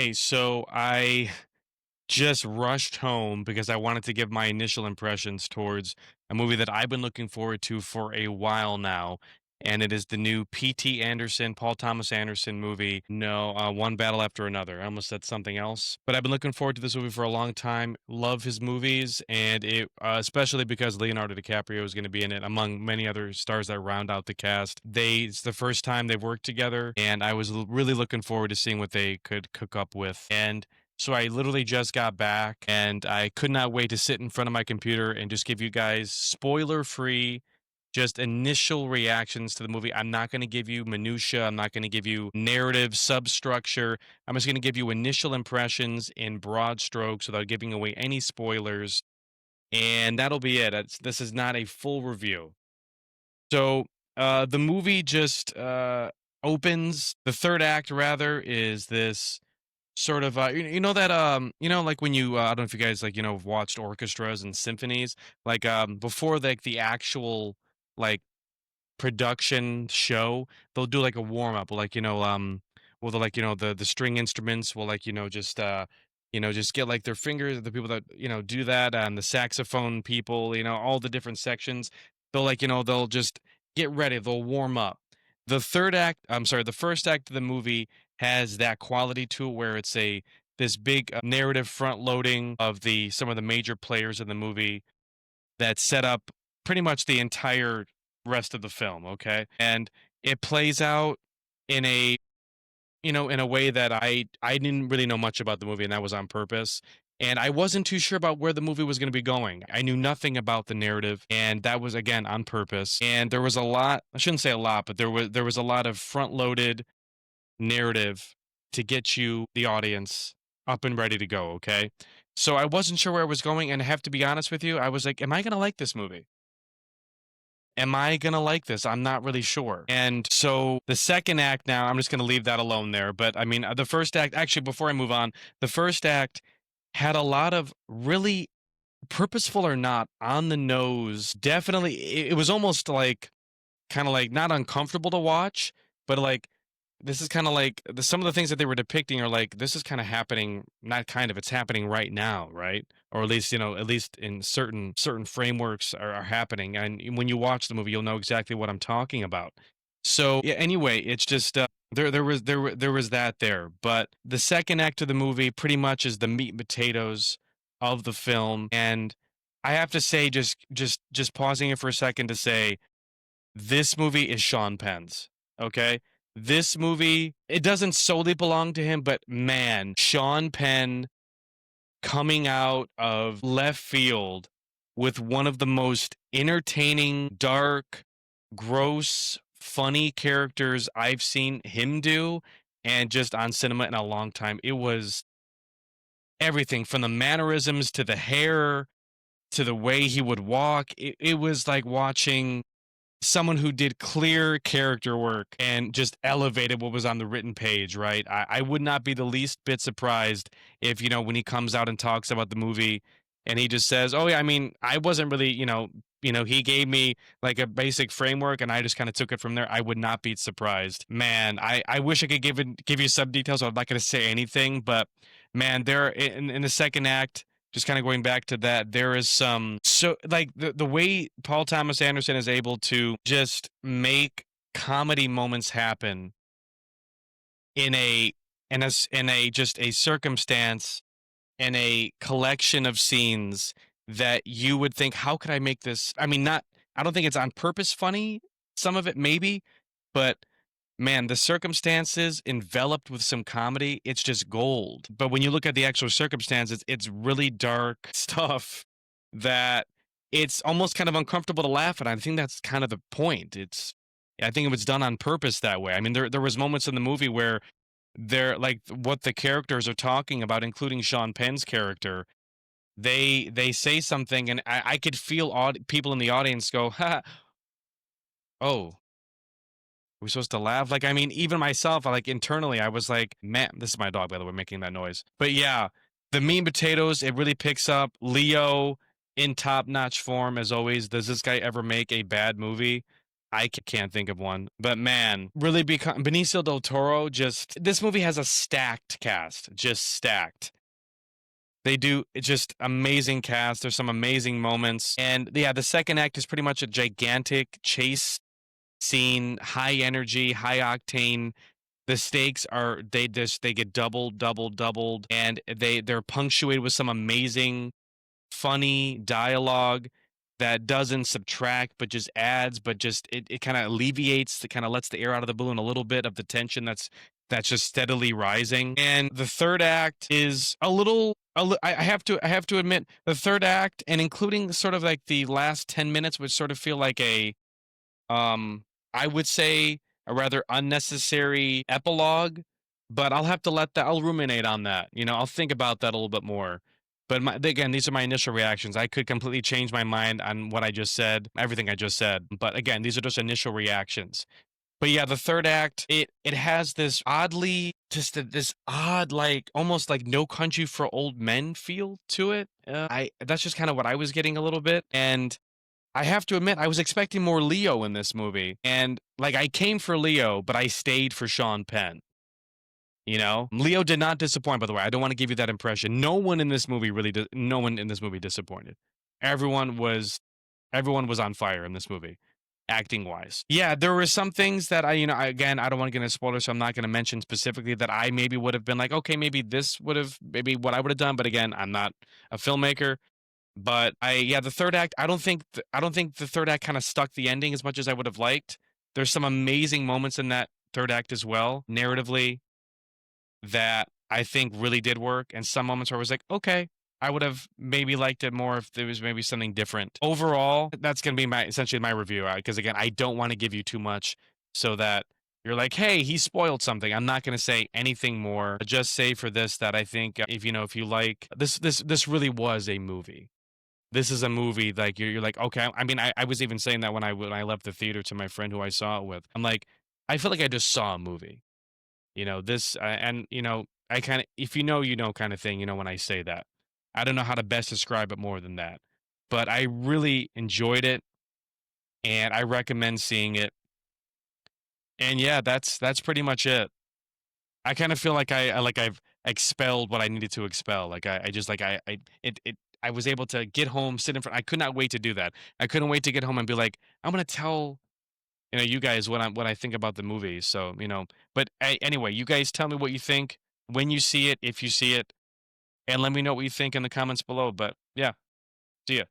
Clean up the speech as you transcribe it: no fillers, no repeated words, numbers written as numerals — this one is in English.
Hey, so I just rushed home because I wanted to give my initial impressions towards a movie that I've been looking forward to for a while now. And it is the new P.T. Anderson, Paul Thomas Anderson movie. No, One Battle After Another. I almost said something else. But I've been looking forward to this movie for a long time. Love his movies, and especially because Leonardo DiCaprio is going to be in it, among many other stars that round out the cast. It's the first time they've worked together, and I was really looking forward to seeing what they could cook up with. And so I literally just got back and I could not wait to sit in front of my computer and just give you guys spoiler free, just initial reactions to the movie. I'm not going to give you minutia. I'm not going to give you narrative substructure. I'm just going to give you initial impressions in broad strokes without giving away any spoilers. And that'll be it. This is not a full review. So the movie just opens. The third act, rather, is this sort of you know that like when you I don't know if you guys like have watched orchestras and symphonies, like before like the actual like production show, they'll do like a warm up, like well, the like the string instruments will like just just get like their fingers, the people that do that, and the saxophone people, all the different sections, they'll like they'll just get ready, they'll warm up. The first act of the movie has that quality to it where it's a this big narrative front loading of the some of the major players in the movie that set up pretty much the entire rest of the film, okay? And it plays out in a in a way that I didn't really know much about the movie, and that was on purpose. And I wasn't too sure about where the movie was going to be going. I knew nothing about the narrative, and that was again on purpose. And there was a lot, I shouldn't say a lot, but there was a lot of front-loaded narrative to get you, the audience, up and ready to go, okay? So I wasn't sure where I was going, and I have to be honest with you, I was like, am I going to like this movie? Am I gonna like this? I'm not really sure. And so the second act now, I'm just gonna leave that alone there. But I mean, the first act, actually, before I move on, the first act had a lot of really purposeful or not, on the nose. Definitely, it was almost like kind of like not uncomfortable to watch, but like this is kind of like some of the things that they were depicting are like this is kind of happening, not kind of, it's happening right now, right? Or at least at least in certain frameworks are happening. And when you watch the movie, you'll know exactly what I'm talking about. So yeah, anyway, it's just there was that there, but the second act of the movie pretty much is the meat and potatoes of the film. And I have to say, just pausing it for a second to say this movie is Sean Penn's. Okay. This movie, it doesn't solely belong to him, but man, Sean Penn coming out of left field with one of the most entertaining, dark, gross, funny characters I've seen him do, and just on cinema in a long time. It was everything from the mannerisms to the hair to the way he would walk. It was like watching someone who did clear character work and just elevated what was on the written page, right? I would not be the least bit surprised if, when he comes out and talks about the movie and he just says, oh, yeah, I mean, I wasn't really, he gave me like a basic framework and I just kind of took it from there. I would not be surprised. Man, I wish I could give you some details. I'm not going to say anything, but man, there in the second act, just kind of going back to that, there is some so like the way Paul Thomas Anderson is able to just make comedy moments happen in a just a circumstance, in a collection of scenes that you would think, how could I make this? I mean, not, I don't think it's on purpose funny. Some of it maybe, but man, the circumstances enveloped with some comedy, it's just gold. But when you look at the actual circumstances, it's really dark stuff that it's almost kind of uncomfortable to laugh at. I think that's kind of the point. I think it was done on purpose that way. I mean, there was moments in the movie where they're like what the characters are talking about, including Sean Penn's character. They say something, and I could feel people in the audience go, "Ha, oh, are we supposed to laugh?" Like, I mean, even myself, like internally, I was like, man, this is my dog, by the way, making that noise. But yeah, the mean potatoes, it really picks up. Leo in top notch form, as always. Does this guy ever make a bad movie? Can't think of one, but man, really Benicio del Toro. Just this movie has a stacked cast, just stacked. They do just amazing cast. There's some amazing moments, and yeah, the second act is pretty much a gigantic chase scene, high energy, high octane. The stakes are they get doubled, doubled, doubled, and they're punctuated with some amazing funny dialogue that doesn't subtract but just adds, but just it kind of alleviates, it kind of lets the air out of the balloon a little bit of the tension that's just steadily rising. And the third act is I have to admit the third act, and including sort of like the last 10 minutes, which sort of feel like a I would say a rather unnecessary epilogue, but I'll ruminate on that. You know, I'll think about that a little bit more. But again, these are my initial reactions. I could completely change my mind on what I just said, everything I just said. But again, these are just initial reactions. But yeah, the third act, it has this oddly this odd, like almost like No Country for Old Men feel to it. I That's just kind of what I was getting a little bit. And I have to admit, I was expecting more Leo in this movie, and like I came for Leo, but I stayed for Sean Penn. You know, Leo did not disappoint. By the way, I don't want to give you that impression. No one in this movie disappointed. Everyone was everyone was on fire in this movie, acting wise. Yeah, there were some things that again, I don't want to get into spoilers, so I'm not going to mention specifically that I maybe would have been like, okay, maybe this would have, maybe what I would have done. But again, I'm not a filmmaker. But the third act, I don't think the third act kind of stuck the ending as much as I would have liked. There's some amazing moments in that third act as well, narratively, that I think really did work, and some moments where I was like, okay, I would have maybe liked it more if there was maybe something different. Overall, that's going to be my essentially my review, because again, I don't want to give you too much so that you're like, hey, he spoiled something. I'm not going to say anything more. Just say for this that I think if you like this really was a movie. This is a movie like you're like, okay. I mean, I was even saying that when I left the theater to my friend who I saw it with. I'm like, I feel like I just saw a movie. You know, this and I kind of, if you know, you know, kind of thing. You know, when I say that, I don't know how to best describe it more than that. But I really enjoyed it, and I recommend seeing it. And yeah, that's pretty much it. I kind of feel like I've expelled what I needed to expel. Like I just like I was able to get home, sit in front. I could not wait to do that. I couldn't wait to get home and be like, I'm gonna tell you guys what I think about the movie. So but anyway, you guys tell me what you think when you see it, if you see it, and let me know what you think in the comments below. But yeah, see ya.